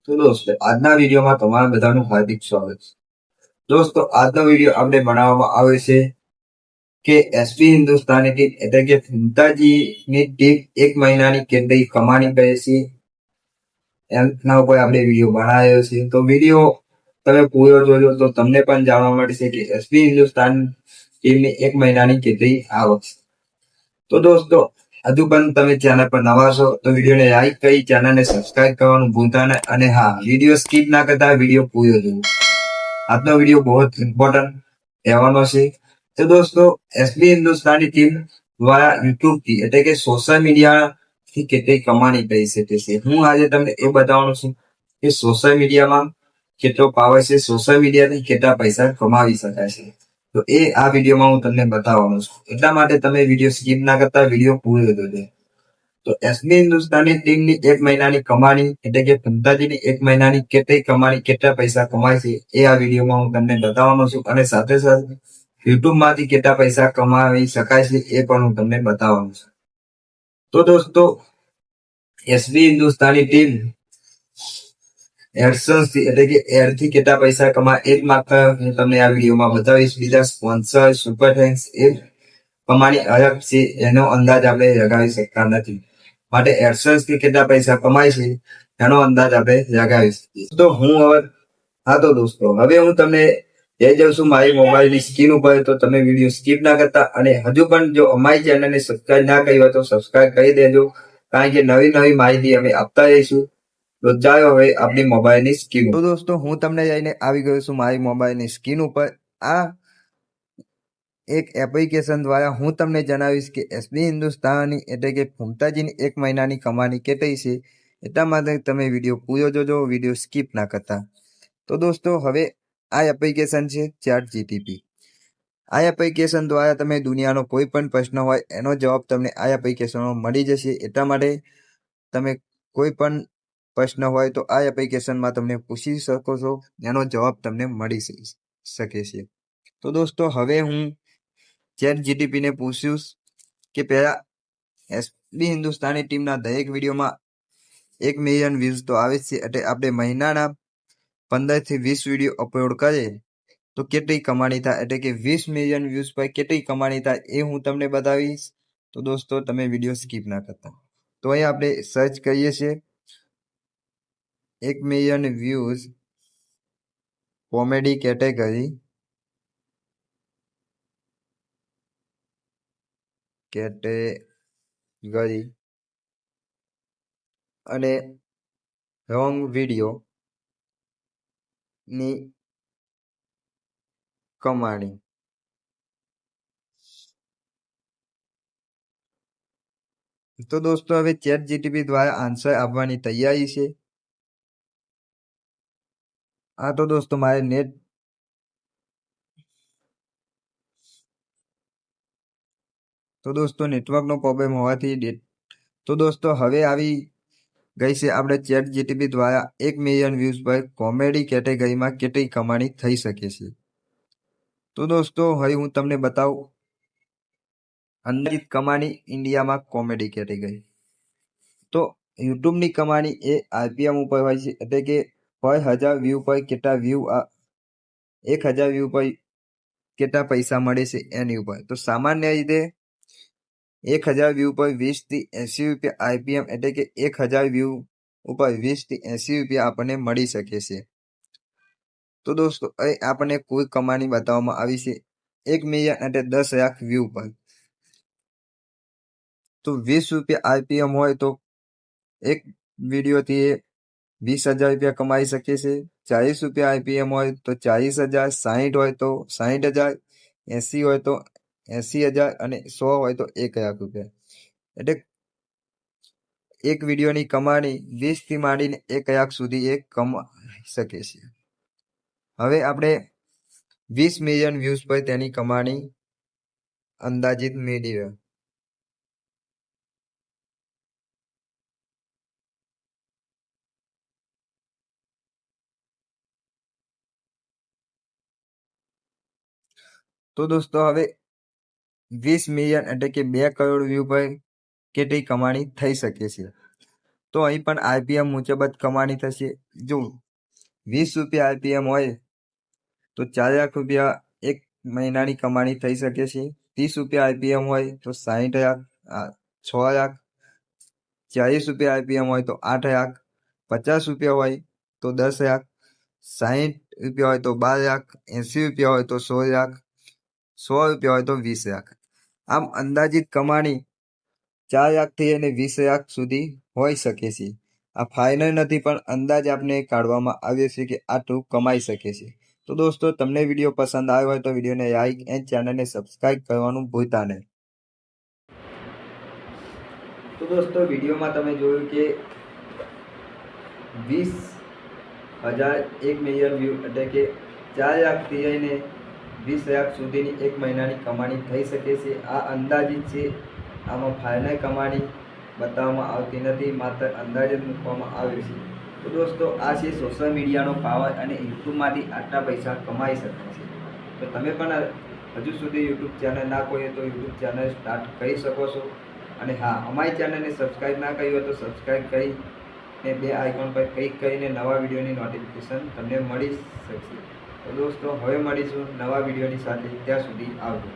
તો દોસ્તો આજના વિડીયોમાં તમારા બધાનું હાર્દિક સ્વાગત છે। દોસ્તો આજનો વિડીયો આપણે બનાવવામાં આવે છે કે એસપી હિન્દુસ્તાની ટીમ એટલે કે ફૂમતાજીની ટીમ એક મહિનાની કેટલી કમાણી કરે છે એના ઉપર આપણે વિડીયો બનાવ્યો છે। તો વિડીયો તમે પૂરો જોજો તો તમને પણ જાણવા મળશે કે એસપી હિન્દુસ્તાન ટીમની એક મહિનાની કેટલી આવક છે। તો દોસ્તો હજુ પણ તમે ચેનલ પર નવા છો તો વિડીયોને લાઈક કરી ચેનલને સબસ્ક્રાઇબ કરવાનું ભૂલતા નહીં અને હા વિડીયો સ્કીપ ના કરતા વિડીયો પૂરો જોવો। આજનો વિડીયો બહુ જ ઇમ્પોર્ટન્ટ રહેવાનો છે। તો દોસ્તો એસબી હિન્દુસ્તાની ટીમ દ્વારા યુટ્યુબ થી એટલે કે સોશિયલ મીડિયા થી કેટલી કમાણી કરી શકે છે। હું આજે તમને એ બતાવવાનો છું કે સોશિયલ મીડિયામાં કેટલો પાવર છે, સોશિયલ મીડિયાથી કેટલા પૈસા કમાવી શકાય છે। તો એ આ વિડીયોમાં હું તમને બતાવવાનો છું, એટલા માટે તમે વિડીયો સ્કીપ ના કરતા વિડીયો પૂરો જોજો। તો એસબી હિન્દુસ્તાની ટીમની એક મહિનાની કમાણી એટલે કે ફૂમતાજીની એક મહિનાની કેટલી કમાણી કેટલા પૈસા કમાય છે એ આ વિડીયોમાં હું તમને બતાવવાનો છું અને સાથે સાથે યુટ્યુબ માંથી કેટલા પૈસા કમાવી શકાય છે એ પણ હું તમને બતાવવાનો છું। તો દોસ્તો એસબી હિન્દુસ્તાની ટીમ એડસન્સ થી એટલે કે એડથી કેટલા પૈસા કમાય એક માત્ર હું તમને આ વિડીયોમાં બતાવીશ। બીજા સ્પોન્સર સુપર થેન્ક્સ એ કમાણી અલગ છે, એનો અંદાજ આપણે લગાવી શકતા નથી, માટે એડસન્સ થી કેટલા પૈસા કમાય છે એનો અંદાજ આપણે લગાવી શકીએ। તો હું તો દોસ્તો હવે હું તમને જઈ જાઉં છું મારી મોબાઈલની સ્ક્રીન ઉપર, તો તમે વિડીયો સ્કીપ ના કરતા અને હજુ પણ જો અમારી ચેનલને સબસ્ક્રાઇબ ના કરી હોય તો સબસ્ક્રાઇબ કરી દેજો, કારણ કે નવી નવી માહિતી અમે આપતા રહીશું। તો ચાલો હવે આપણી મોબાઈલની સ્ક્રીન તો દોસ્તો હું તમને જઈને આવી ગયો છું મારી મોબાઈલની સ્ક્રીન ઉપર। આ એક એપ્લિકેશન દ્વારા હું તમને જણાવીશ કે એસબી હિન્દુસ્તાની એટલે કે ફૂમતાજીની એક મહિનાની કમાણી કેટલી છે, એટલા માટે તમે વિડીયો પૂરો જોજો, વિડીયો સ્કીપ ના કરતા। તો દોસ્તો હવે આ એપ્લિકેશન છે ચેટ જીટીપી। આ એપ્લિકેશન દ્વારા તમે દુનિયાનો કોઈ પણ પ્રશ્ન હોય એનો જવાબ તમને આ એપ્લિકેશનમાં મળી જશે, એટલા માટે તમે કોઈ પણ પ્રશ્ન હોય તો આ એપ્લિકેશનમાં તમને પૂછી શકો છો, એનો જવાબ તમને મળી શકે છે। તો દોસ્તો હવે હું ચેટ જીટીપીને પૂછ્યું કે પહેલા એસબી હિન્દુસ્તાની ટીમના દરેક વિડીયોમાં 1 મિલિયન વ્યૂઝ તો આવે છે, એટલે આપણે મહિનાના 15 થી 20 વિડીયો અપલોડ કરીએ તો કેટલી કમાણી થાય, એટલે કે 20 મિલિયન વ્યૂઝ પર કેટલી કમાણી થાય એ હું તમને બતાવીશ। તો દોસ્તો તમે વિડીયો સ્કીપ ના કરતા। તો અહીં આપણે સર્ચ કરીએ છીએ 1 મિલિયન વ્યૂઝ કોમેડી કેટેગરી અને લોંગ વિડીયો ની કમાણી। તો દોસ્તો હવે ચેટ જીટીપી દ્વારા આન્સર આપવાની તૈયારી છે। તો દોસ્તો મારે નેટ નેટવર્કનો પ્રોબ્લેમ હોવાથી તો દોસ્તો હવે આવી ગઈ છે આપણે ચેટ જીટીપી દ્વારા 1 મિલિયન વ્યૂઝ પર કોમેડી કેટેગરીમાં કેટલી કમાણી થઈ શકે છે। તો દોસ્તો હવે હું તમને બતાવું અંદાજિત કમાણી ઇન્ડિયામાં કોમેડી કેટેગરી। તો યુટ્યુબની કમાણી એ આરપીએમ ઉપર હોય છે, એટલે કે પર 1000 વ્યૂ પર કેટલા વ્યૂ 1000 વ્યૂ પર કેટલા પૈસા મળે છે એની ઉપર। તો સામાન્ય રીતે 1000 વ્યૂ પર 20 થી 80 રૂપિયા આરપીએમ એટલે કે 1000 વ્યૂ ઉપર 20 થી 80 રૂપિયા આપણને મળી શકે છે। તો દોસ્તો અહીં આપણને કુલ કમાણી બતાવવામાં આવી છે 1 મિલિયન એટલે 10 લાખ વ્યૂ પર। તો 20 રૂપિયા આરપીએમ હોય તો એક વિડીયોથી 20,000 રૂપિયા કમાઈ શકે છે। 40 રૂપિયા આરપીએમ હોય તો 40,000, 60 હોય તો 60,000, 80 હોય તો 80,000 અને 100 હોય તો 1 લાખ રૂપિયા, એટલે એક વિડીયોની કમાણી 20 થી માંડીને 1 લાખ સુધી એ કમાઈ શકે છે। હવે આપણે 20 મિલિયન વ્યૂઝ પર તેની કમાણી અંદાજિત મેળવીએ। તો દોસ્તો હવે 20 મિલિયન એટલે કે 2 કરોડ વ્યૂ પર કેટલી કમાણી થઈ શકે છે। તો અહીં પણ આરપીએમ મુજબ જ કમાણી થશે. જો 20 રૂપિયા આરપીએમ હોય તો 4 લાખ રૂપિયા એક મહિનાની કમાણી થઈ શકે છે. 30 રૂપિયા આરપીએમ હોય તો 60 લાખ, 6 લાખ. 40 રૂપિયા આરપીએમ હોય તો 8 લાખ. 50 રૂપિયા હોય તો 10 લાખ. 60 રૂપિયા હોય તો 12 લાખ. 80 રૂપિયા હોય તો 16 લાખ. 100 રૂપિયા હોય તો 20 લાખ. આમ અંદાજિત કમાણી 4 લાખથી અને 20 લાખ સુધી હોઈ શકે છે. આ ફાઇનલ નથી, પણ અંદાજ આપને કાઢવામાં આવ્યો છે કે આટલું કમાઈ શકે છે. તો દોસ્તો, તમને વિડીયો પસંદ આવ્યો હોય તો વિડીયોને લાઈક એન્ડ ચેનલને સબસ્ક્રાઇબ કરવાનું ભૂલતા નહીં. તો દોસ્તો, વિડીયોમાં તમે જોયું કે 20,000 1 મિલિયન વ્યૂ એટલે કે 4 લાખથી લઈને 20 લાખ સુધીની એક મહિનાની કમાણી થઈ શકે છે. આ અંદાજિત છે. આમાં ફાઇનલ કમાણી બતાવવામાં આવતી નથી, માત્ર અંદાજે મૂકવામાં આવ્યું છે. તો દોસ્તો, આ છે સોશિયલ મીડિયાનો પાવર અને યુટ્યુબમાંથી આટલા પૈસા કમાઈ શકાય છે. તો તમે પણ હજુ સુધી યુટ્યુબ ચેનલ ના ખોલીએ તો યુટ્યુબ ચેનલ સ્ટાર્ટ કરી શકો છો. અને હા, અમારી ચેનલને સબસ્ક્રાઈબ ના કરી હોય તો સબસ્ક્રાઈબ કરીને બે આઇકોન પર ક્લિક કરીને નવા વિડીયોની નોટિફિકેશન તમને મળી શકશે. તો દોસ્તો, હવે મળીશું નવા વિડીયોની સાથે. ત્યાં સુધી આવજો.